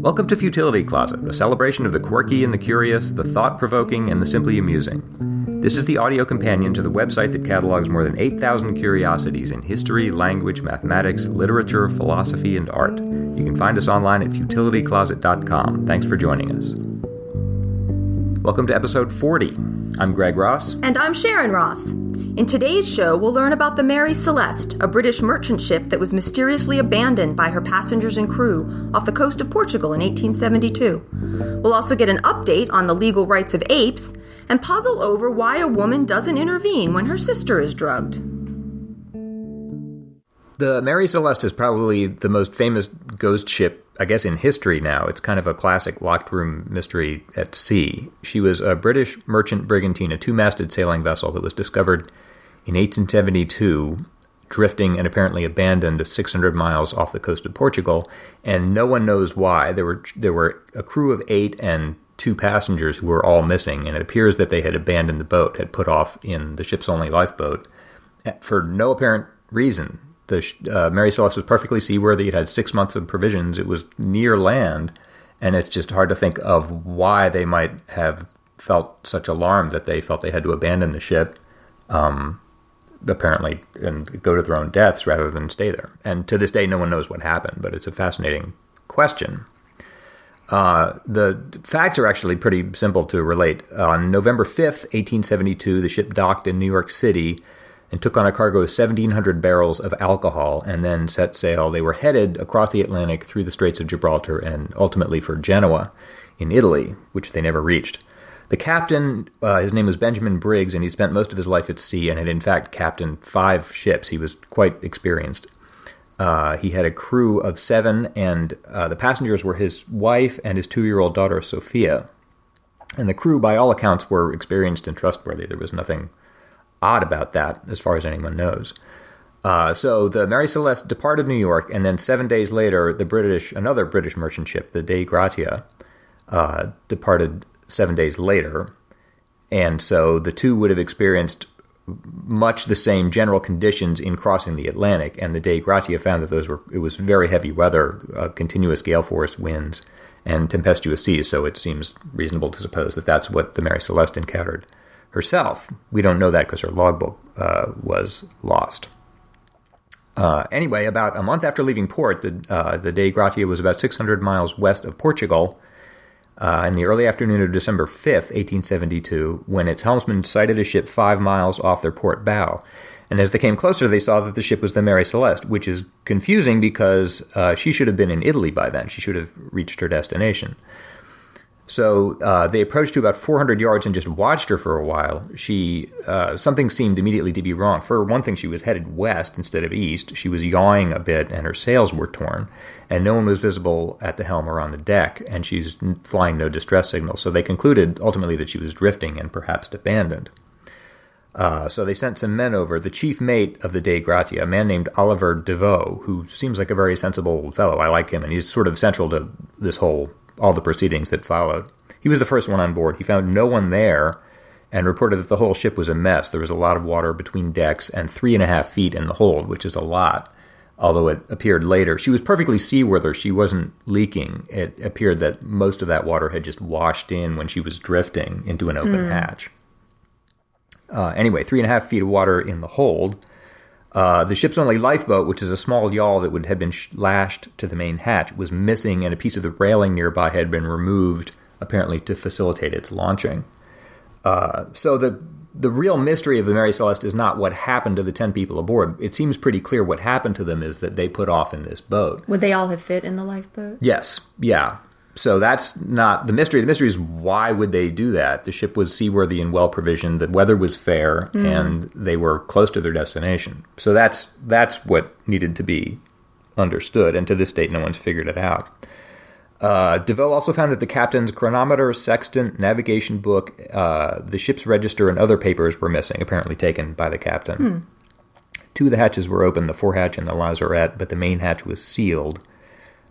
Welcome to Futility Closet, a celebration of the quirky and the curious, the thought-provoking and the simply amusing. This is the audio companion to the website that catalogs more than 8,000 curiosities in history, language, mathematics, literature, philosophy, and art. You can find us online at futilitycloset.com. Thanks for joining us. Welcome to episode 40. I'm Greg Ross. And I'm Sharon Ross. In today's show, we'll learn about the Mary Celeste, a British merchant ship that was mysteriously abandoned by her passengers and crew off the coast of Portugal in 1872. We'll also get an update on the legal rights of apes and puzzle over why a woman doesn't intervene when her sister is drugged. The Mary Celeste is probably the most famous ghost ship, I guess, in history now. It's kind of a classic locked room mystery at sea. She was a British merchant brigantine, a two-masted sailing vessel that was discovered in 1872, drifting and apparently abandoned 600 miles off the coast of Portugal, and no one knows why. There were a crew of 8 and 2 passengers who were all missing, and it appears that they had abandoned the boat, had put off in the ship's only lifeboat for no apparent reason. The Mary Celeste was perfectly seaworthy. It had 6 months of provisions. It was near land, and it's just hard to think of why they might have felt such alarm that they felt they had to abandon the ship, apparently, and go to their own deaths rather than stay there. And to this day, no one knows what happened, but it's a fascinating question. The facts are actually pretty simple to relate. On November 5th, 1872, the ship docked in New York City and took on a cargo of 1,700 barrels of alcohol and then set sail. They were headed across the Atlantic through the Straits of Gibraltar and ultimately for Genoa in Italy, which they never reached. The captain, his name was Benjamin Briggs, and he spent most of his life at sea and had in fact captained 5 ships. He was quite experienced. He had a crew of 7, and the passengers were his wife and his 2-year-old daughter, Sophia. And the crew, by all accounts, were experienced and trustworthy. There was nothing odd about that, as far as anyone knows. So the Mary Celeste departed New York, and then 7 days later, another British merchant ship, the Dei Gratia, departed 7 days later. And so the two would have experienced much the same general conditions in crossing the Atlantic, and the Dei Gratia found that it was very heavy weather, continuous gale force winds, and tempestuous seas, so it seems reasonable to suppose that that's what the Mary Celeste encountered herself. We don't know that because her logbook was lost. Anyway, about a month after leaving port, the Dei Gratia was about 600 miles west of Portugal in the early afternoon of December 5th, 1872, when its helmsman sighted a ship 5 miles off their port bow. And as they came closer, they saw that the ship was the Mary Celeste, which is confusing because she should have been in Italy by then. She should have reached her destination. So they approached to about 400 yards and just watched her for a while. Something seemed immediately to be wrong. For one thing, she was headed west instead of east. She was yawing a bit, and her sails were torn, and no one was visible at the helm or on the deck, and she's flying no distress signal. So they concluded ultimately that she was drifting and perhaps abandoned. So they sent some men over. The chief mate of the Dei Gratia, a man named Oliver Deveau, who seems like a very sensible fellow. I like him, and he's sort of central to all the proceedings that followed. He was the first one on board. He found no one there and reported that the whole ship was a mess. There was a lot of water between decks and 3.5 feet in the hold, which is a lot, although it appeared later. She was perfectly seaworthy. She wasn't leaking. It appeared that most of that water had just washed in when she was drifting into an open hatch. Anyway, 3.5 feet of water in the hold. The ship's only lifeboat, which is a small yawl that had been lashed to the main hatch, was missing, and a piece of the railing nearby had been removed, apparently to facilitate its launching. So the real mystery of the Mary Celeste is not what happened to the 10 people aboard. It seems pretty clear what happened to them is that they put off in this boat. Would they all have fit in the lifeboat? Yes, yeah. So that's not the mystery. The mystery is why would they do that? The ship was seaworthy and well-provisioned. The weather was fair, and they were close to their destination. So that's what needed to be understood, and to this date, no one's figured it out. Deveau also found that the captain's chronometer, sextant, navigation book, the ship's register, and other papers were missing, apparently taken by the captain. 2 of the hatches were open, the forehatch and the lazarette, but the main hatch was sealed.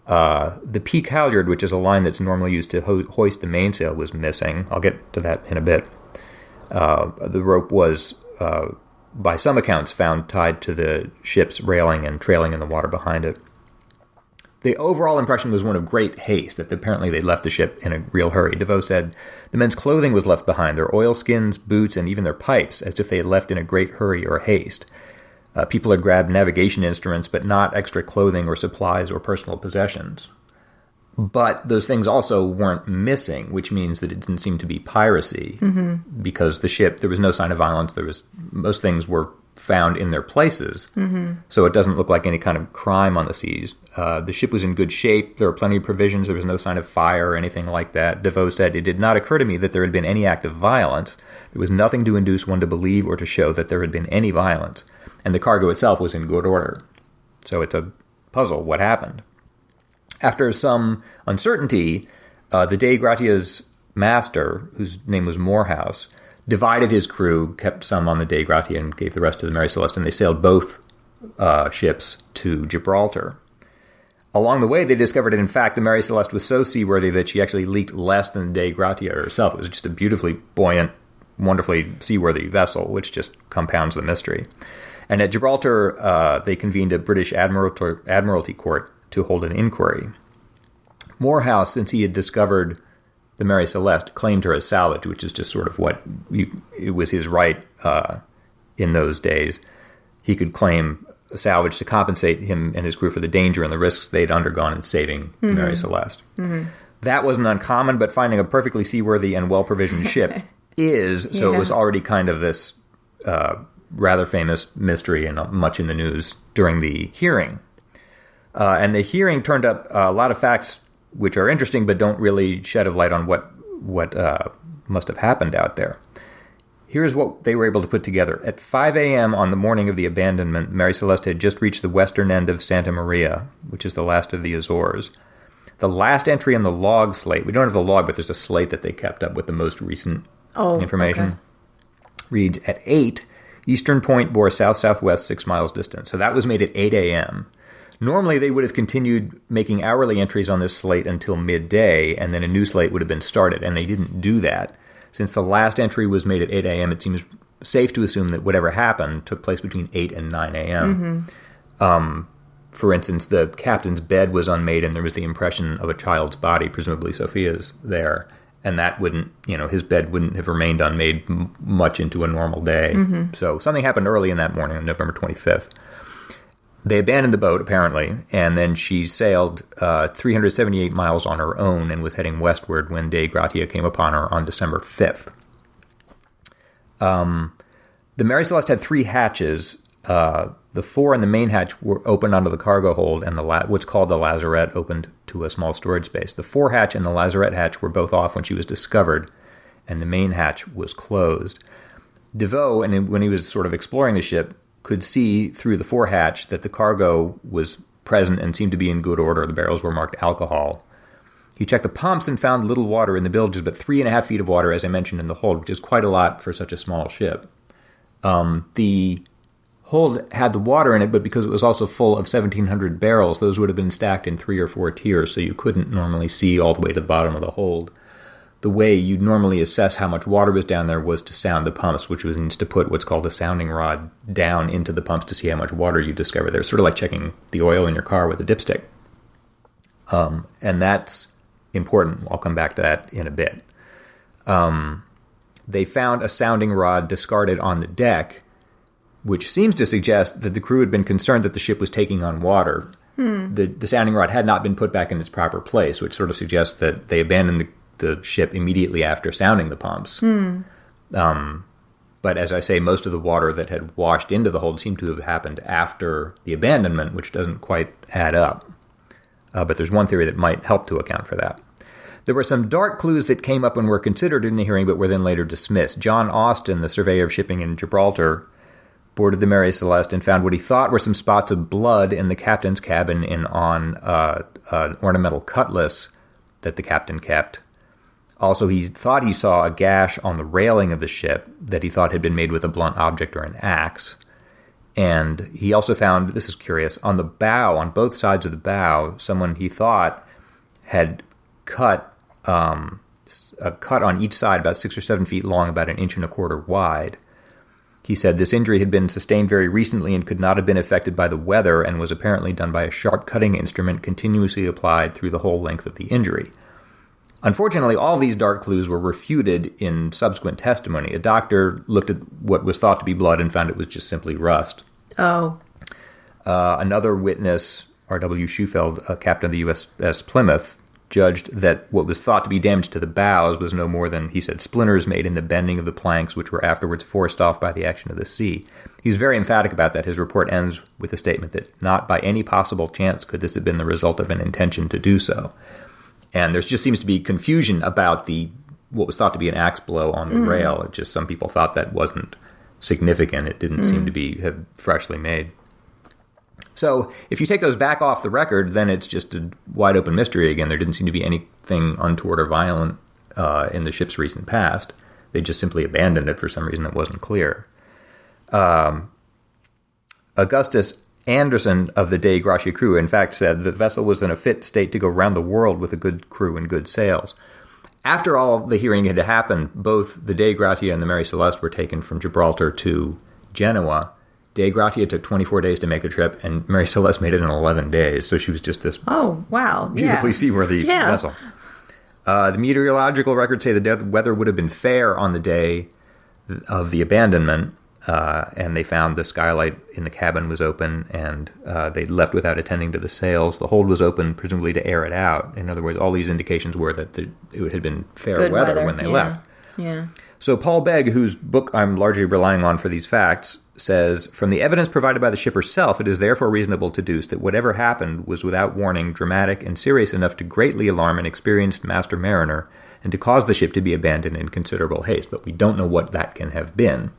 The peak halyard, which is a line that's normally used to hoist the mainsail, was missing. I'll get to that in a bit. The rope was, by some accounts, found tied to the ship's railing and trailing in the water behind it. The overall impression was one of great haste, that apparently they'd left the ship in a real hurry. Devoe said, the men's clothing was left behind, their oilskins, boots, and even their pipes, as if they had left in a great hurry or haste. People had grabbed navigation instruments, but not extra clothing or supplies or personal possessions. But those things also weren't missing, which means that it didn't seem to be piracy, because the ship, there was no sign of violence. Most things were found in their places, so it doesn't look like any kind of crime on the seas. The ship was in good shape. There were plenty of provisions. There was no sign of fire or anything like that. Devoe said, it did not occur to me that there had been any act of violence. There was nothing to induce one to believe or to show that there had been any violence. And the cargo itself was in good order. So it's a puzzle what happened. After some uncertainty, the Dei Gratia's master, whose name was Morehouse, divided his crew, kept some on the Dei Gratia and gave the rest to the Mary Celeste, and they sailed both ships to Gibraltar. Along the way, they discovered that, in fact, the Mary Celeste was so seaworthy that she actually leaked less than the Dei Gratia herself. It was just a beautifully buoyant, wonderfully seaworthy vessel, which just compounds the mystery. And at Gibraltar, they convened a British Admiralty court to hold an inquiry. Morehouse, since he had discovered the Mary Celeste, claimed her as salvage, which is just sort of it was his right in those days. He could claim a salvage to compensate him and his crew for the danger and the risks they'd undergone in saving the Mary Celeste. That wasn't uncommon, but finding a perfectly seaworthy and well-provisioned ship is, so it was already kind of this rather famous mystery and much in the news during the hearing. And the hearing turned up a lot of facts which are interesting but don't really shed a light on what must have happened out there. Here's what they were able to put together. At 5 a.m. on the morning of the abandonment, Mary Celeste had just reached the western end of Santa Maria, which is the last of the Azores. The last entry on the log slate, we don't have the log, but there's a slate that they kept up with the most recent information, reads, at 8, Eastern Point bore south-southwest 6 miles distant. So that was made at 8 a.m. Normally, they would have continued making hourly entries on this slate until midday, and then a new slate would have been started, and they didn't do that. Since the last entry was made at 8 a.m., it seems safe to assume that whatever happened took place between 8 and 9 a.m. For instance, the captain's bed was unmade, and there was the impression of a child's body, presumably Sophia's, there. And that wouldn't, his bed wouldn't have remained unmade much into a normal day. So something happened early in that morning on November 25th. They abandoned the boat, apparently, and then she sailed 378 miles on her own and was heading westward when Dei Gratia came upon her on December 5th. The Mary Celeste had 3 hatches. The 4 in the main hatch were open onto the cargo hold, and what's called the lazarette opened to a small storage space. The 4 hatch and the lazarette hatch were both off when she was discovered, and the main hatch was closed. Devoe, when he was sort of exploring the ship, could see through the 4 hatch that the cargo was present and seemed to be in good order. The barrels were marked alcohol. He checked the pumps and found little water in the bilges, but 3.5 feet of water, as I mentioned, in the hold, which is quite a lot for such a small ship. The hold had the water in it, but because it was also full of 1,700 barrels, those would have been stacked in 3 or 4 tiers, so you couldn't normally see all the way to the bottom of the hold. The way you'd normally assess how much water was down there was to sound the pumps, which means to put what's called a sounding rod down into the pumps to see how much water you discover there. It's sort of like checking the oil in your car with a dipstick. And that's important. I'll come back to that in a bit. They found a sounding rod discarded on the deck, which seems to suggest that the crew had been concerned that the ship was taking on water. The sounding rod had not been put back in its proper place, which sort of suggests that they abandoned the ship immediately after sounding the pumps. But as I say, most of the water that had washed into the hold seemed to have happened after the abandonment, which doesn't quite add up. But there's one theory that might help to account for that. There were some dark clues that came up and were considered in the hearing, but were then later dismissed. John Austin, the surveyor of shipping in Gibraltar, boarded the Mary Celeste and found what he thought were some spots of blood in the captain's cabin and on an ornamental cutlass that the captain kept. Also, he thought he saw a gash on the railing of the ship that he thought had been made with a blunt object or an axe. And he also found, this is curious, on the bow, on both sides of the bow, someone he thought had cut a cut on each side about 6 or 7 feet long, about 1.25 inches wide. He said this injury had been sustained very recently and could not have been affected by the weather and was apparently done by a sharp cutting instrument continuously applied through the whole length of the injury. Unfortunately, all these dark clues were refuted in subsequent testimony. A doctor looked at what was thought to be blood and found it was just simply rust. Oh. Another witness, R.W. Schufeld, captain of the USS Plymouth, judged that what was thought to be damage to the bows was no more than, he said, splinters made in the bending of the planks, which were afterwards forced off by the action of the sea. He's very emphatic about that. His report ends with a statement that not by any possible chance could this have been the result of an intention to do so. And there just seems to be confusion about what was thought to be an axe blow on the rail. It just, some people thought that wasn't significant. It didn't seem to have freshly made. So if you take those back off the record, then it's just a wide open mystery again. There didn't seem to be anything untoward or violent in the ship's recent past. They just simply abandoned it for some reason that wasn't clear. Augustus Anderson of the Dei Gratia crew, in fact, said the vessel was in a fit state to go round the world with a good crew and good sails. After all the hearing had happened, both the Dei Gratia and the Mary Celeste were taken from Gibraltar to Genoa. Dei Gratia took 24 days to make the trip, and Mary Celeste made it in 11 days. So she was just this beautifully seaworthy vessel. The meteorological records say the weather would have been fair on the day of the abandonment, and they found the skylight in the cabin was open, and they left without attending to the sails. The hold was open, presumably to air it out. In other words, all these indications were that it had been fair weather when they left. Yeah. So Paul Begg, whose book I'm largely relying on for these facts, says, from the evidence provided by the ship herself, it is therefore reasonable to deduce that whatever happened was without warning, dramatic, and serious enough to greatly alarm an experienced master mariner and to cause the ship to be abandoned in considerable haste. But we don't know what that can have been.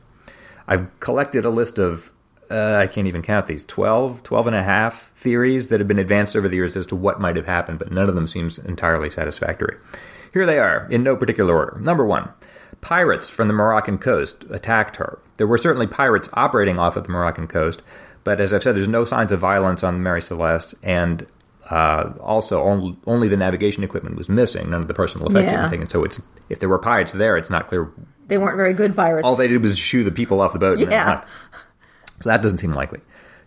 I've collected a list of, I can't even count these, 12 and a half theories that have been advanced over the years as to what might have happened, but none of them seems entirely satisfactory. Here they are, in no particular order. Number 1. Pirates from the Moroccan coast attacked her. There were certainly pirates operating off of the Moroccan coast, but as I've said, there's no signs of violence on the Mary Celeste, and also only the navigation equipment was missing. None of the personal effects had been taken. So if there were pirates there, it's not clear. They weren't very good pirates. All they did was shoo the people off the boat. Yeah. So that doesn't seem likely.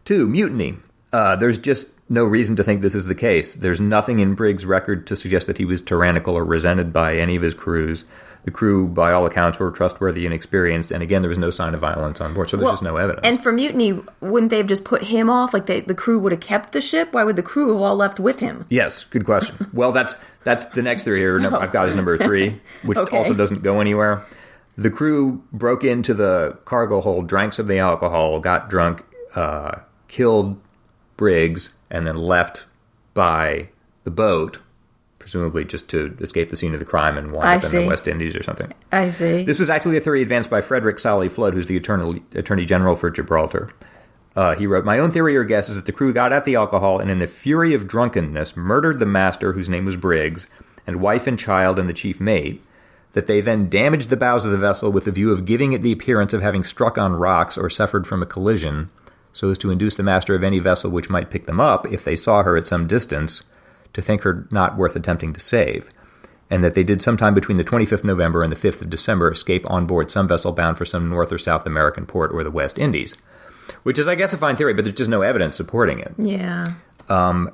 2, mutiny. There's just no reason to think this is the case. There's nothing in Briggs' record to suggest that he was tyrannical or resented by any of his crews. The crew, by all accounts, were trustworthy and experienced, and again, there was no sign of violence on board, so there's just no evidence. And for mutiny, wouldn't they have just put him off? Like the crew would have kept the ship? Why would the crew have all left with him? Yes, good question. Well, that's the next theory here. I've got as number 3, which also doesn't go anywhere. The crew broke into the cargo hold, drank some of the alcohol, got drunk, killed Briggs, and then left by the boat, presumably just to escape the scene of the crime and wind up in the West Indies or something. I see. This was actually a theory advanced by Frederick Sally Flood, who's the Attorney General for Gibraltar. He wrote, my own theory or guess is that the crew got at the alcohol and in the fury of drunkenness murdered the master, whose name was Briggs, and wife and child and the chief mate, that they then damaged the bows of the vessel with the view of giving it the appearance of having struck on rocks or suffered from a collision, so as to induce the master of any vessel which might pick them up, if they saw her at some distance, to think her not worth attempting to save, and that they did sometime between the 25th November and the 5th of December escape on board some vessel bound for some North or South American port or the West Indies, which is, I guess, a fine theory, but there's just no evidence supporting it. Yeah.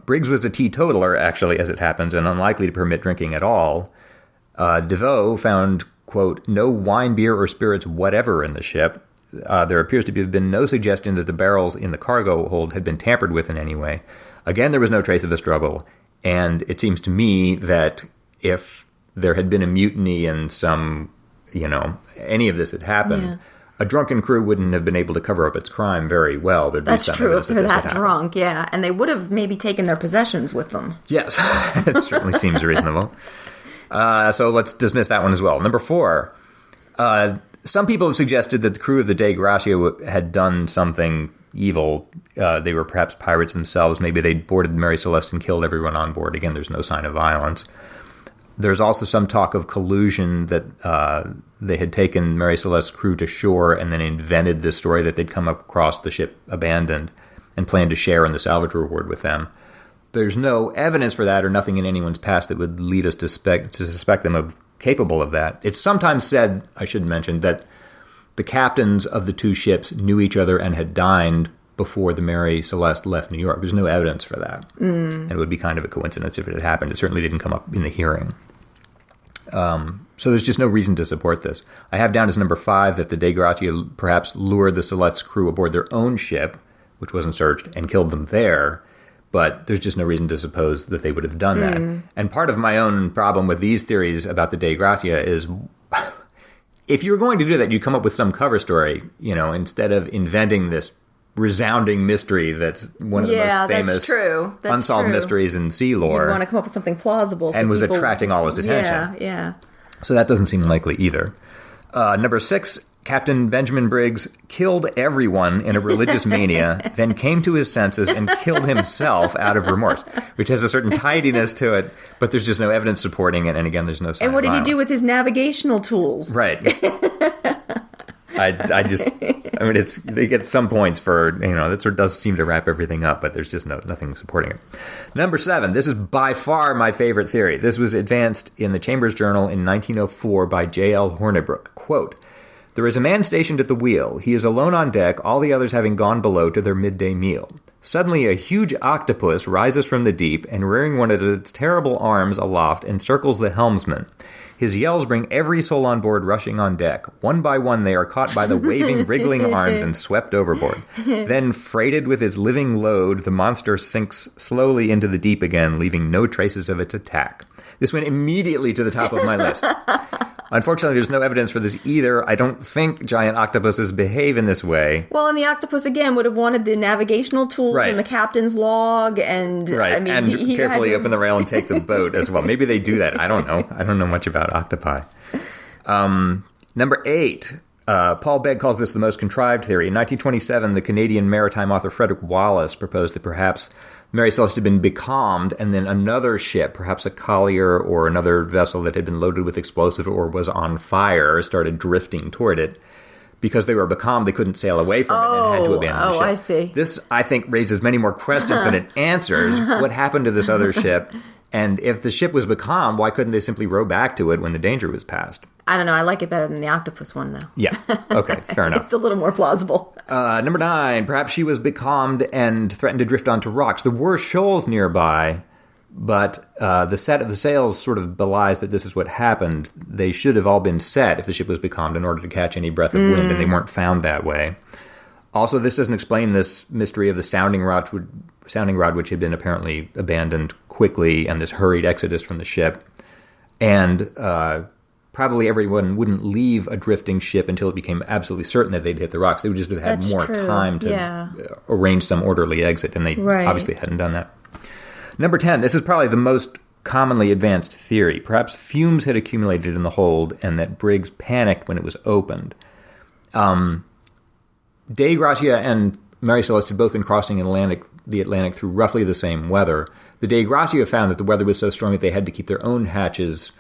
Briggs was a teetotaler, actually, as it happens, and unlikely to permit drinking at all. DeVoe found, quote, no wine, beer, or spirits whatever in the ship. There appears to have been no suggestion that the barrels in the cargo hold had been tampered with in any way. Again, there was no trace of a struggle. And it seems to me that if there had been a mutiny and some, any of this had happened, a drunken crew wouldn't have been able to cover up its crime very well. That's true, if they're that drunk, yeah. And they would have maybe taken their possessions with them. Yes, it certainly seems reasonable. So let's dismiss that one as well. Number 4, some people have suggested that the crew of the Dei Gratia had done something evil. They were perhaps pirates themselves. Maybe they'd boarded Mary Celeste and killed everyone on board. Again, there's no sign of violence. There's also some talk of collusion that they had taken Mary Celeste's crew to shore and then invented this story that they'd come across the ship abandoned and planned to share in the salvage reward with them. There's no evidence for that or nothing in anyone's past that would lead us to suspect them of capable of that. It's sometimes said, I should mention, that the captains of the two ships knew each other and had dined before the Mary Celeste left New York. There's no evidence for that. And it would be kind of a coincidence if it had happened. It certainly didn't come up in the hearing. So there's just no reason to support this. I have down as number 5 that the Dei Gratia perhaps lured the Celeste's crew aboard their own ship, which wasn't searched, and killed them there. But there's just no reason to suppose that they would have done that. And part of my own problem with these theories about the Dei Gratia is, if you were going to do that, you come up with some cover story, instead of inventing this resounding mystery that's one of the most famous unsolved mysteries in sea lore. You want to come up with something plausible. And was attracting all his attention. Yeah. So that doesn't seem likely either. Number 6, Captain Benjamin Briggs killed everyone in a religious mania, then came to his senses and killed himself out of remorse, which has a certain tidiness to it, but there's just no evidence supporting it, and again, there's no sign And what of did he violence. do with his navigational tools? Right. They get some points for, that sort of does seem to wrap everything up, but there's just nothing supporting it. Number 7, this is by far my favorite theory. This was advanced in the Chambers Journal in 1904 by J.L. Hornibrook. Quote, "There is a man stationed at the wheel. He is alone on deck, all the others having gone below to their midday meal. Suddenly a huge octopus rises from the deep and, rearing one of its terrible arms aloft, encircles the helmsman. His yells bring every soul on board rushing on deck. One by one they are caught by the waving, wriggling arms and swept overboard. Then, freighted with its living load, the monster sinks slowly into the deep again, leaving no traces of its attack." This went immediately to the top of my list. Unfortunately, there's no evidence for this either. I don't think giant octopuses behave in this way. Well, and the octopus, again, would have wanted the navigational tools and the captain's log, and he carefully open the rail and take the boat as well. Maybe they do that. I don't know. I don't know much about octopi. Number 8, Paul Begg calls this the most contrived theory. In 1927, the Canadian maritime author Frederick Wallace proposed that perhaps Mary Celeste had been becalmed, and then another ship, perhaps a collier or another vessel that had been loaded with explosive or was on fire, started drifting toward it. Because they were becalmed, they couldn't sail away from it and had to abandon the ship. I see. This, I think, raises many more questions than it answers. What happened to this other ship? And if the ship was becalmed, why couldn't they simply row back to it when the danger was past? I don't know. I like it better than the octopus one, though. Yeah. Okay, fair enough. It's a little more plausible. Number 9, perhaps she was becalmed and threatened to drift onto rocks. There were shoals nearby, but the set of the sails sort of belies that this is what happened. They should have all been set if the ship was becalmed in order to catch any breath of wind, and they weren't found that way. Also, this doesn't explain this mystery of the sounding rod, which had been apparently abandoned quickly, and this hurried exodus from the ship. And probably everyone wouldn't leave a drifting ship until it became absolutely certain that they'd hit the rocks. They would just have had more time to arrange some orderly exit, and they obviously hadn't done that. Number 10, this is probably the most commonly advanced theory. Perhaps fumes had accumulated in the hold, and that Briggs panicked when it was opened. Dei Gratia and Mary Celeste had both been crossing the Atlantic through roughly the same weather. The Dei Gratia found that the weather was so strong that they had to keep their own hatches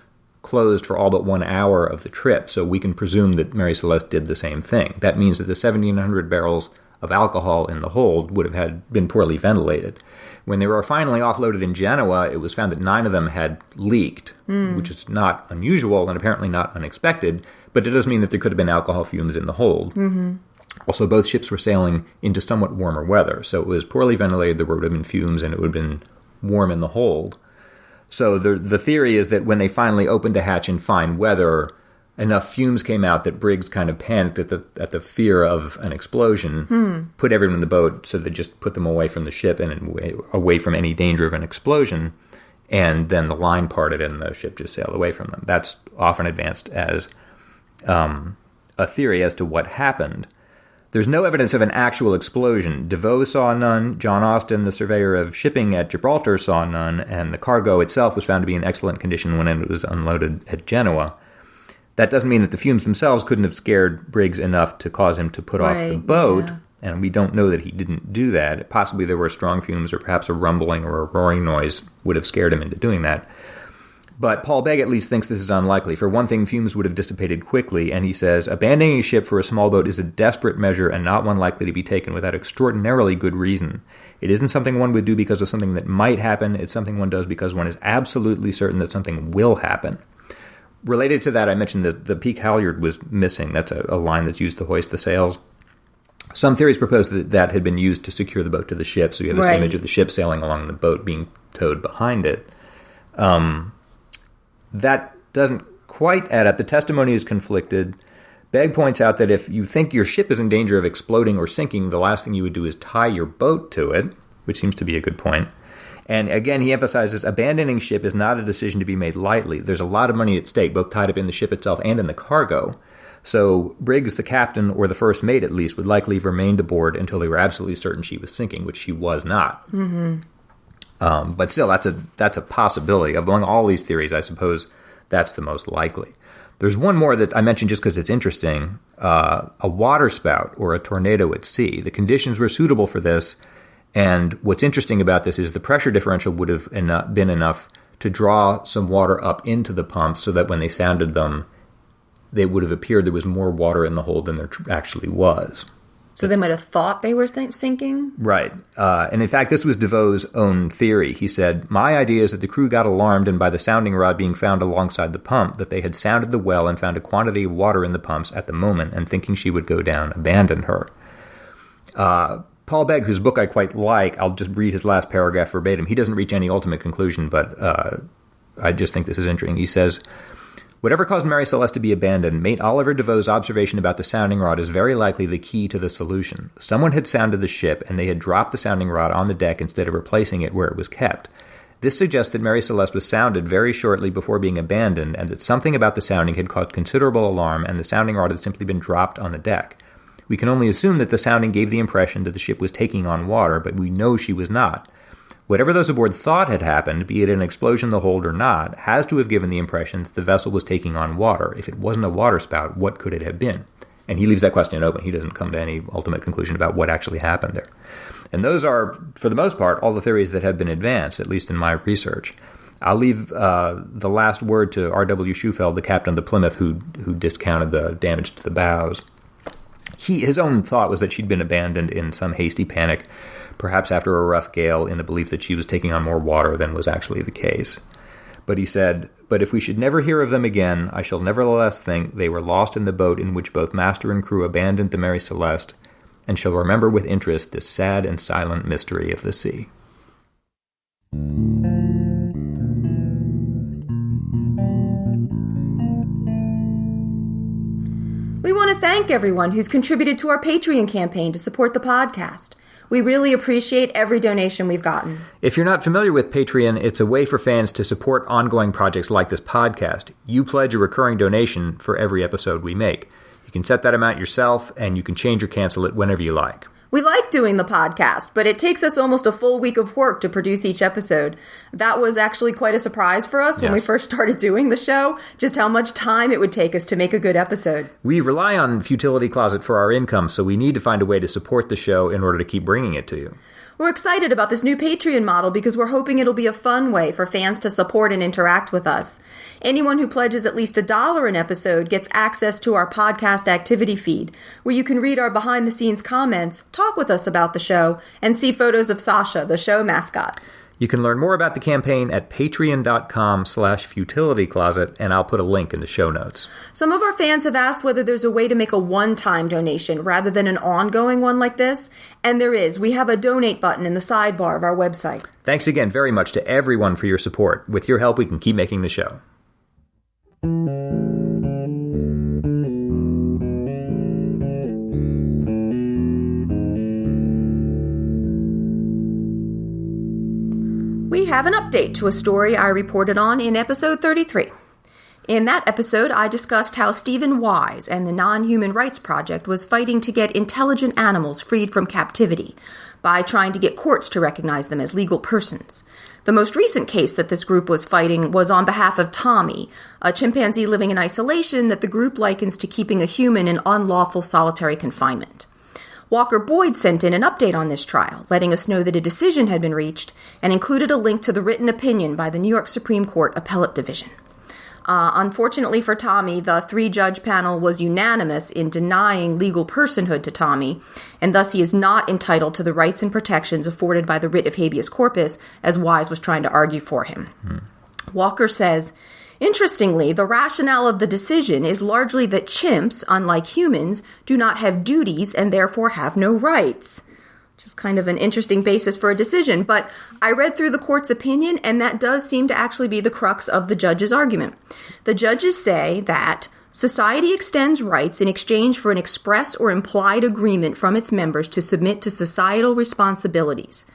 closed for all but 1 hour of the trip, so we can presume that Mary Celeste did the same thing. That means that the 1,700 barrels of alcohol in the hold would have been poorly ventilated. When they were finally offloaded in Genoa, it was found that 9 of them had leaked, which is not unusual and apparently not unexpected, but it does mean that there could have been alcohol fumes in the hold. Also, both ships were sailing into somewhat warmer weather, so it was poorly ventilated, there would have been fumes, and it would have been warm in the hold. So the theory is that when they finally opened the hatch in fine weather, enough fumes came out that Briggs kind of panicked at the fear of an explosion, put everyone in the boat, so they just put them away from the ship and away from any danger of an explosion, and then the line parted and the ship just sailed away from them. That's often advanced as a theory as to what happened. There's no evidence of an actual explosion. DeVoe saw none, John Austin, the surveyor of shipping at Gibraltar, saw none, and the cargo itself was found to be in excellent condition when it was unloaded at Genoa. That doesn't mean that the fumes themselves couldn't have scared Briggs enough to cause him to put off the boat, and we don't know that he didn't do that. Possibly there were strong fumes, or perhaps a rumbling or a roaring noise would have scared him into doing that. But Paul Begg at least thinks this is unlikely. For one thing, fumes would have dissipated quickly, and he says, abandoning a ship for a small boat is a desperate measure and not one likely to be taken without extraordinarily good reason. It isn't something one would do because of something that might happen. It's something one does because one is absolutely certain that something will happen. Related to that, I mentioned that the peak halyard was missing. That's a line that's used to hoist the sails. Some theories propose that had been used to secure the boat to the ship, so you have this image of the ship sailing along the boat being towed behind it. That doesn't quite add up. The testimony is conflicted. Begg points out that if you think your ship is in danger of exploding or sinking, the last thing you would do is tie your boat to it, which seems to be a good point. And again, he emphasizes abandoning ship is not a decision to be made lightly. There's a lot of money at stake, both tied up in the ship itself and in the cargo. So Briggs, the captain, or the first mate at least, would likely have remained aboard until they were absolutely certain she was sinking, which she was not. Mm-hmm. But still, that's a possibility. Among all these theories, I suppose that's the most likely. There's one more that I mentioned just because it's interesting. A waterspout or a tornado at sea. The conditions were suitable for this. And what's interesting about this is the pressure differential would have been enough to draw some water up into the pumps so that when they sounded them, they would have appeared there was more water in the hold than there actually was. So they might have thought they were sinking? Right. And in fact, this was DeVoe's own theory. He said, "My idea is that the crew got alarmed and by the sounding rod being found alongside the pump, that they had sounded the well and found a quantity of water in the pumps at the moment and thinking she would go down, abandoned her." Paul Begg, whose book I quite like, I'll just read his last paragraph verbatim. He doesn't reach any ultimate conclusion, but I just think this is interesting. He says, "Whatever caused Mary Celeste to be abandoned, mate Oliver DeVoe's observation about the sounding rod is very likely the key to the solution. Someone had sounded the ship, and they had dropped the sounding rod on the deck instead of replacing it where it was kept. This suggests that Mary Celeste was sounded very shortly before being abandoned, and that something about the sounding had caused considerable alarm, and the sounding rod had simply been dropped on the deck. We can only assume that the sounding gave the impression that the ship was taking on water, but we know she was not. Whatever those aboard thought had happened, be it an explosion in the hold or not, has to have given the impression that the vessel was taking on water. If it wasn't a waterspout, what could it have been?" And he leaves that question open. He doesn't come to any ultimate conclusion about what actually happened there. And those are, for the most part, all the theories that have been advanced, at least in my research. I'll leave the last word to R.W. Schufeld, the captain of the Plymouth, who discounted the damage to the bows. His own thought was that she'd been abandoned in some hasty panic, perhaps after a rough gale, in the belief that she was taking on more water than was actually the case. But he said, "But if we should never hear of them again, I shall nevertheless think they were lost in the boat in which both master and crew abandoned the Mary Celeste, and shall remember with interest this sad and silent mystery of the sea." We want to thank everyone who's contributed to our Patreon campaign to support the podcast. We really appreciate every donation we've gotten. If you're not familiar with Patreon, it's a way for fans to support ongoing projects like this podcast. You pledge a recurring donation for every episode we make. You can set that amount yourself, and you can change or cancel it whenever you like. We like doing the podcast, but it takes us almost a full week of work to produce each episode. That was actually quite a surprise for us when we first started doing the show, just how much time it would take us to make a good episode. We rely on Futility Closet for our income, so we need to find a way to support the show in order to keep bringing it to you. We're excited about this new Patreon model because we're hoping it'll be a fun way for fans to support and interact with us. Anyone who pledges at least $1 an episode gets access to our podcast activity feed, where you can read our behind-the-scenes comments, talk with us about the show, and see photos of Sasha, the show mascot. You can learn more about the campaign at patreon.com/futilitycloset, and I'll put a link in the show notes. Some of our fans have asked whether there's a way to make a one-time donation rather than an ongoing one like this, and there is. We have a donate button in the sidebar of our website. Thanks again very much to everyone for your support. With your help, we can keep making the show. We have an update to a story I reported on in episode 33. In that episode, I discussed how Stephen Wise and the Nonhuman Rights Project was fighting to get intelligent animals freed from captivity by trying to get courts to recognize them as legal persons. The most recent case that this group was fighting was on behalf of Tommy, a chimpanzee living in isolation that the group likens to keeping a human in unlawful solitary confinement. Walker Boyd sent in an update on this trial, letting us know that a decision had been reached, and included a link to the written opinion by the New York Supreme Court Appellate Division. Unfortunately for Tommy, the 3-judge panel was unanimous in denying legal personhood to Tommy, and thus he is not entitled to the rights and protections afforded by the writ of habeas corpus, as Wise was trying to argue for him. Walker says, Interestingly, the rationale of the decision is largely that chimps, unlike humans, do not have duties and therefore have no rights. Which is kind of an interesting basis for a decision. But I read through the court's opinion, and that does seem to actually be the crux of the judge's argument. The judges say that society extends rights in exchange for an express or implied agreement from its members to submit to societal responsibilities.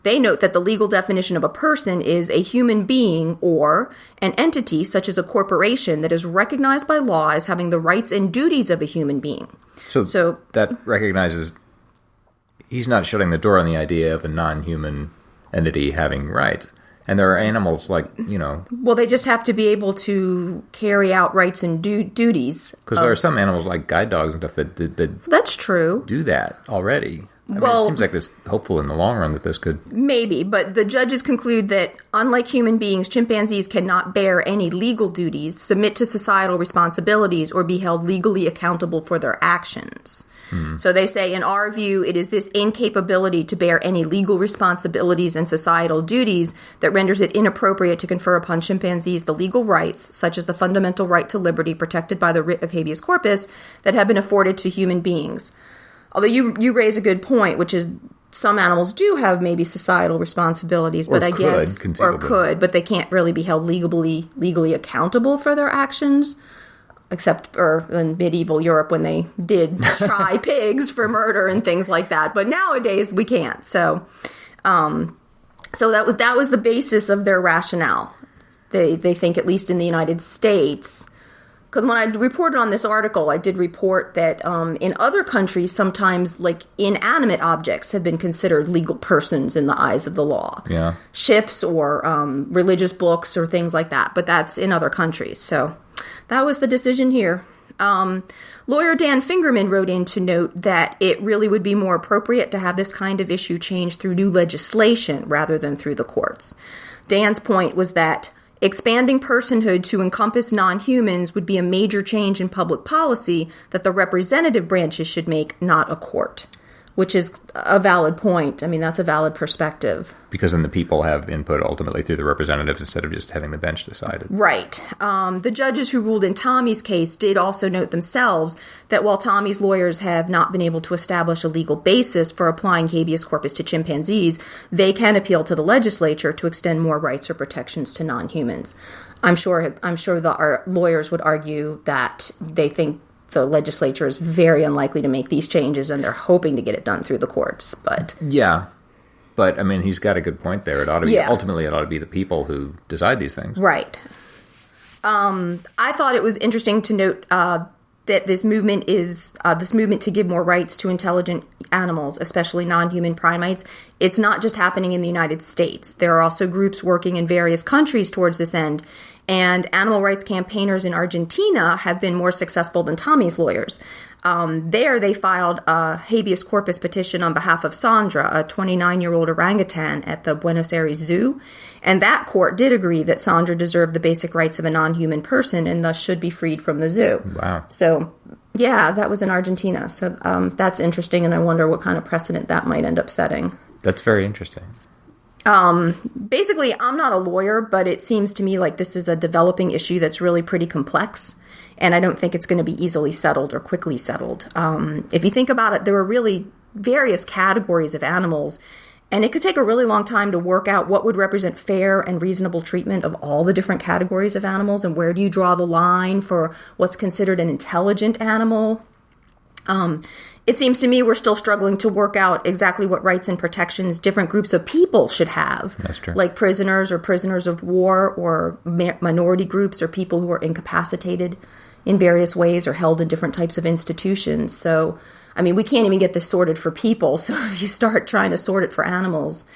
They note that the legal definition of a person is a human being or an entity such as a corporation that is recognized by law as having the rights and duties of a human being. So that recognizes he's not shutting the door on the idea of a non-human entity having rights. And there are animals like, Well, they just have to be able to carry out rights and duties. Because there are some animals like guide dogs and stuff that That's true. do that already. I mean, it seems like this hopeful in the long run that this could... Maybe, but the judges conclude that, unlike human beings, chimpanzees cannot bear any legal duties, submit to societal responsibilities, or be held legally accountable for their actions. So they say, in our view, it is this incapability to bear any legal responsibilities and societal duties that renders it inappropriate to confer upon chimpanzees the legal rights, such as the fundamental right to liberty protected by the writ of habeas corpus, that have been afforded to human beings. Although you raise a good point, which is some animals do have maybe societal responsibilities, but but they can't really be held legally accountable for their actions. Except in medieval Europe when they did try pigs for murder and things like that. But nowadays we can't. So that was the basis of their rationale. They think, at least in the United States, because when I reported on this article, I did report that in other countries, sometimes like inanimate objects have been considered legal persons in the eyes of the law. Yeah. Ships or religious books or things like that. But that's in other countries. So that was the decision here. Lawyer Dan Fingerman wrote in to note that it really would be more appropriate to have this kind of issue changed through new legislation rather than through the courts. Dan's point was that expanding personhood to encompass non-humans would be a major change in public policy that the representative branches should make, not a court, which is a valid point. I mean, that's a valid perspective. Because then the people have input ultimately through the representatives instead of just having the bench decide it. Right. The judges who ruled in Tommy's case did also note themselves that while Tommy's lawyers have not been able to establish a legal basis for applying habeas corpus to chimpanzees, they can appeal to the legislature to extend more rights or protections to non-humans. I'm sure our lawyers would argue that they think the legislature is very unlikely to make these changes, and they're hoping to get it done through the courts. But I mean, he's got a good point there. It ought to be ultimately it ought to be the people who decide these things, right? I thought it was interesting to note that this movement to give more rights to intelligent animals, especially non-human primates. It's not just happening in the United States. There are also groups working in various countries towards this end. And animal rights campaigners in Argentina have been more successful than Tommy's lawyers. There, they filed a habeas corpus petition on behalf of Sandra, a 29-year-old orangutan at the Buenos Aires Zoo. And that court did agree that Sandra deserved the basic rights of a non-human person and thus should be freed from the zoo. Wow. So, yeah, that was in Argentina. So that's interesting, and I wonder what kind of precedent that might end up setting. That's very interesting. Basically, I'm not a lawyer, but it seems to me like this is a developing issue that's really pretty complex, and I don't think it's going to be easily settled or quickly settled. If you think about it, there are really various categories of animals, and it could take a really long time to work out what would represent fair and reasonable treatment of all the different categories of animals, and where do you draw the line for what's considered an intelligent animal. It seems to me we're still struggling to work out exactly what rights and protections different groups of people should have. That's true. Like prisoners or prisoners of war or minority groups or people who are incapacitated in various ways or held in different types of institutions. So, I mean, we can't even get this sorted for people. So if you start trying to sort it for animals,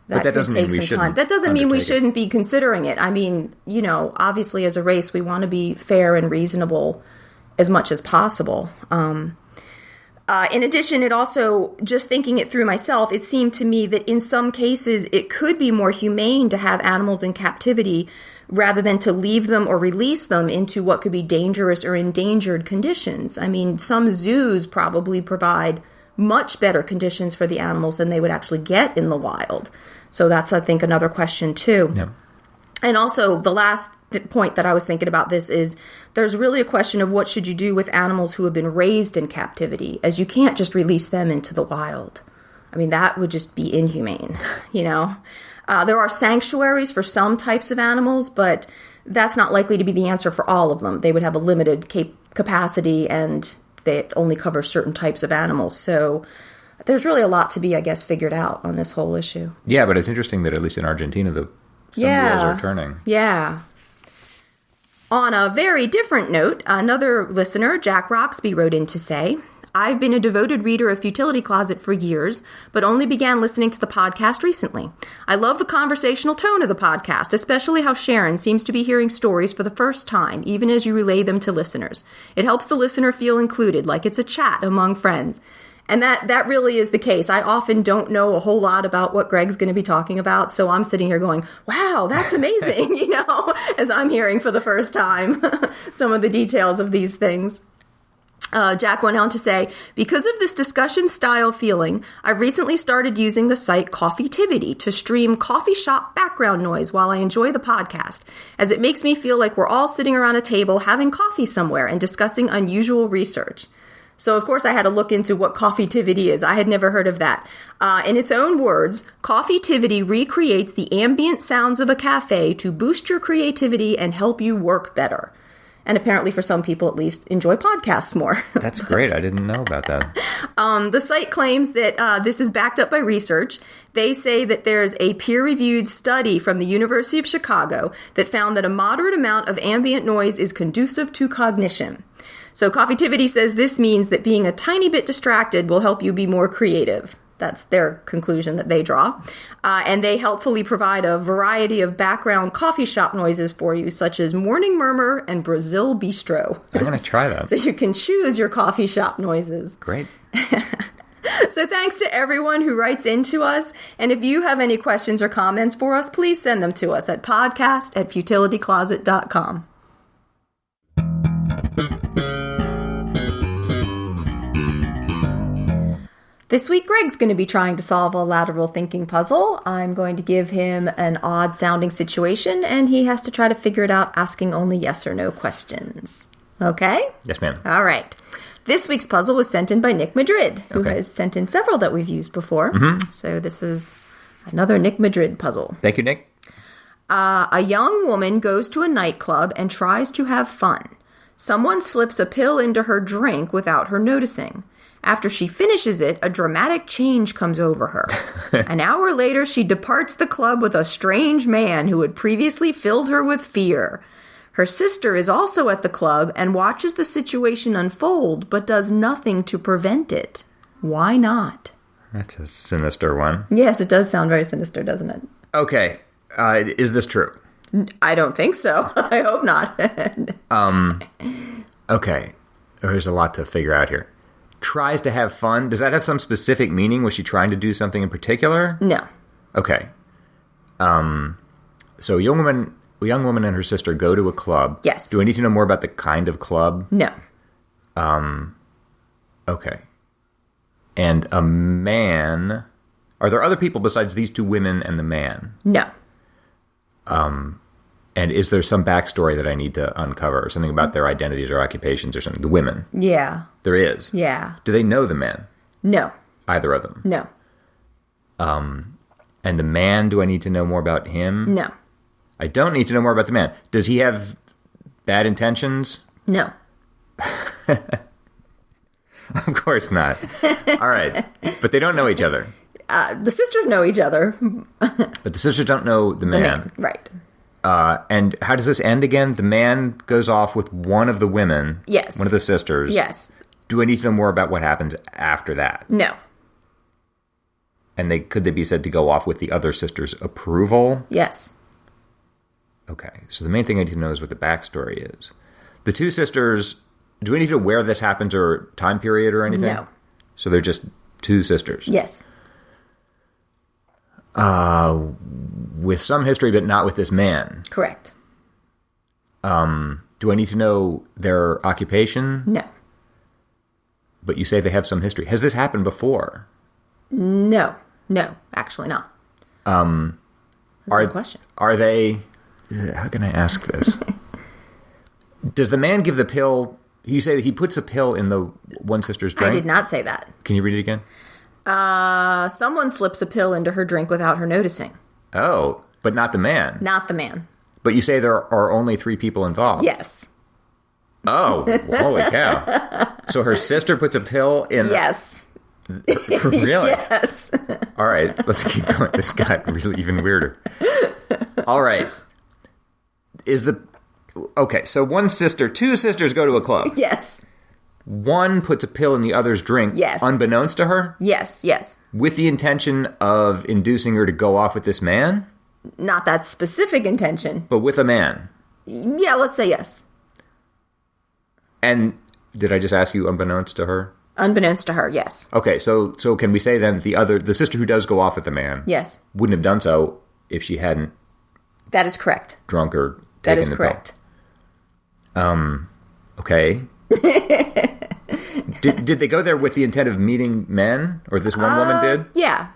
that could take some time. That doesn't mean we shouldn't be considering it. I mean, obviously as a race, we want to be fair and reasonable as much as possible. In addition, it also, just thinking it through myself, it seemed to me that in some cases it could be more humane to have animals in captivity rather than to leave them or release them into what could be dangerous or endangered conditions. I mean, some zoos probably provide much better conditions for the animals than they would actually get in the wild. So that's, I think, another question too. Yeah. And also, the last point that I was thinking about this is there's really a question of what should you do with animals who have been raised in captivity, as you can't just release them into the wild. I mean, that would just be inhumane, you know? There are sanctuaries for some types of animals, but that's not likely to be the answer for all of them. They would have a limited capacity, and they only cover certain types of animals. So there's really a lot to be, I guess, figured out on this whole issue. Yeah, but it's interesting that at least in Argentina, some wheels are turning. Yeah. On a very different note, another listener, Jack Roxby, wrote in to say, I've been a devoted reader of Futility Closet for years, but only began listening to the podcast recently. I love the conversational tone of the podcast, especially how Sharon seems to be hearing stories for the first time, even as you relay them to listeners. It helps the listener feel included, like it's a chat among friends. And that really is the case. I often don't know a whole lot about what Greg's going to be talking about, so I'm sitting here going, wow, that's amazing, you know, as I'm hearing for the first time some of the details of these things. Jack went on to say, because of this discussion style feeling, I've recently started using the site Coffeetivity to stream coffee shop background noise while I enjoy the podcast, as it makes me feel like we're all sitting around a table having coffee somewhere and discussing unusual research. So, of course, I had to look into what Coffeetivity is. I had never heard of that. In its own words, Coffeetivity recreates the ambient sounds of a cafe to boost your creativity and help you work better. And apparently, for some people at least, enjoy podcasts more. That's great. I didn't know about that. The site claims that this is backed up by research. They say that there's a peer-reviewed study from the University of Chicago that found that a moderate amount of ambient noise is conducive to cognition. So Coffeetivity says this means that being a tiny bit distracted will help you be more creative. That's their conclusion that they draw. And they helpfully provide a variety of background coffee shop noises for you, such as Morning Murmur and Brazil Bistro. I'm going to try that. So you can choose your coffee shop noises. Great. So thanks to everyone who writes into us. And if you have any questions or comments for us, please send them to us at podcast@futilitycloset.com. This week, Greg's going to be trying to solve a lateral thinking puzzle. I'm going to give him an odd-sounding situation, and he has to try to figure it out asking only yes or no questions. Okay? Yes, ma'am. All right. This week's puzzle was sent in by Nick Madrid, who has sent in several that we've used before. Mm-hmm. So this is another Nick Madrid puzzle. Thank you, Nick. A young woman goes to a nightclub and tries to have fun. Someone slips a pill into her drink without her noticing. After she finishes it, a dramatic change comes over her. An hour later, she departs the club with a strange man who had previously filled her with fear. Her sister is also at the club and watches the situation unfold, but does nothing to prevent it. Why not? That's a sinister one. Yes, it does sound very sinister, doesn't it? Okay. Is this true? I don't think so. I hope not. Okay. There's a lot to figure out here. Tries to have fun. Does that have some specific meaning? Was she trying to do something in particular? No. Okay. So a young woman and her sister go to a club. Yes. Do I need to know more about the kind of club? No. Okay. And a man... Are there other people besides these two women and the man? No. And is there some backstory that I need to uncover? Something about their identities or occupations or something? The women? Yeah. There is? Yeah. Do they know the men? No. Either of them? No. And the man, do I need to know more about him? No. I don't need to know more about the man. Does he have bad intentions? No. Of course not. All right. But they don't know each other. The sisters know each other. But the sisters don't know the man. Right. And how does this end again? The man goes off with one of the women. Yes. One of the sisters. Yes. Do I need to know more about what happens after that? No. And could they be said to go off with the other sister's approval? Yes. Okay. So the main thing I need to know is what the backstory is. The two sisters, do we need to know where this happens or time period or anything? No. So they're just two sisters? Yes. With some history, but not with this man. Correct. Do I need to know their occupation? No. But you say they have some history. Has this happened before? No. No, actually not. That's a good question. Are they how can I ask this? Does the man give the pill? You say that he puts a pill in the one sister's drink? I did not say that. Can you read it again? Someone slips a pill into her drink without her noticing. Oh, but not the man. Not the man. But you say there are only 3 people involved. Yes. Oh, holy cow. So her sister puts a pill in... Yes. Really? Yes. All right, let's keep going. This got really even weirder. All right. Okay, so two sisters go to a club. Yes. One puts a pill in the other's drink. Yes. Unbeknownst to her? Yes. With the intention of inducing her to go off with this man? Not that specific intention. But with a man? Yeah, let's say yes. And did I just ask you unbeknownst to her? Unbeknownst to her, yes. Okay, so can we say then the sister who does go off with the man... Yes. ...wouldn't have done so if she hadn't... That is correct. ...drunk or taken that is the correct. Pill. Okay. Did they go there with the intent of meeting men? Or this one woman did? Yeah.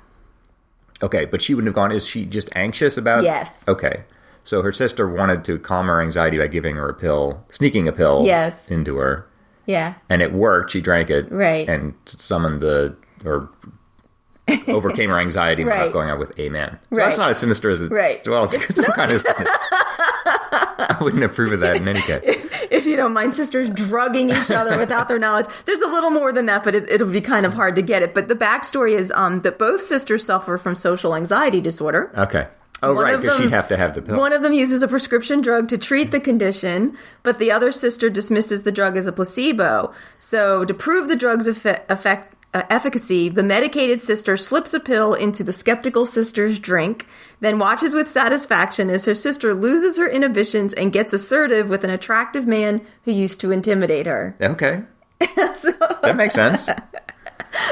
Okay, but she wouldn't have gone... Is she just anxious about... Yes. Okay. So her sister wanted to calm her anxiety by giving her a pill, sneaking a pill yes. into her. Yeah. And it worked. She drank it. Right. And summoned overcame her anxiety about going out with a man. Right. That's not as sinister as it... Right. Well, it's still kind of... I wouldn't approve of that in any case. If you don't mind sisters drugging each other without their knowledge. There's a little more than that, but it'll be kind of hard to get it. But the backstory is that both sisters suffer from social anxiety disorder. Okay. Oh, right, because she'd have to have the pill. One of them uses a prescription drug to treat the condition, but the other sister dismisses the drug as a placebo. So to prove the drug's efficacy, the medicated sister slips a pill into the skeptical sister's drink, then watches with satisfaction as her sister loses her inhibitions and gets assertive with an attractive man who used to intimidate her. Okay. That makes sense.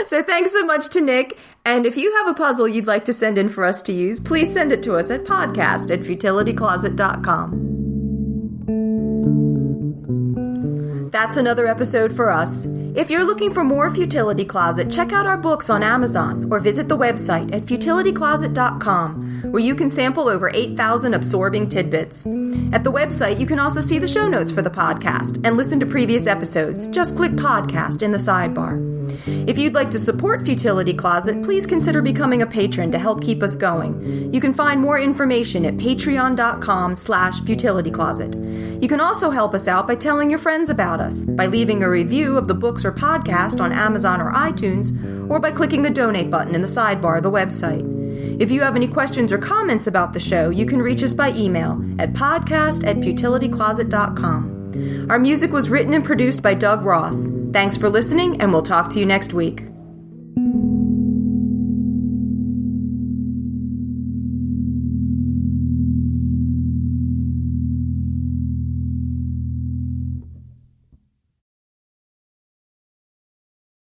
So thanks so much to Nick. And if you have a puzzle you'd like to send in for us to use, please send it to us at podcast@futilitycloset.com. That's another episode for us. If you're looking for more Futility Closet, check out our books on Amazon or visit the website at futilitycloset.com, where you can sample over 8,000 absorbing tidbits. At the website, you can also see the show notes for the podcast and listen to previous episodes. Just click podcast in the sidebar. If you'd like to support Futility Closet, please consider becoming a patron to help keep us going. You can find more information at patreon.com/futilitycloset. You can also help us out by telling your friends about us, by leaving a review of the books or podcast on Amazon or iTunes, or by clicking the donate button in the sidebar of the website. If you have any questions or comments about the show, you can reach us by email at podcast@futilitycloset.com. Our music was written and produced by Doug Ross. Thanks for listening, and we'll talk to you next week.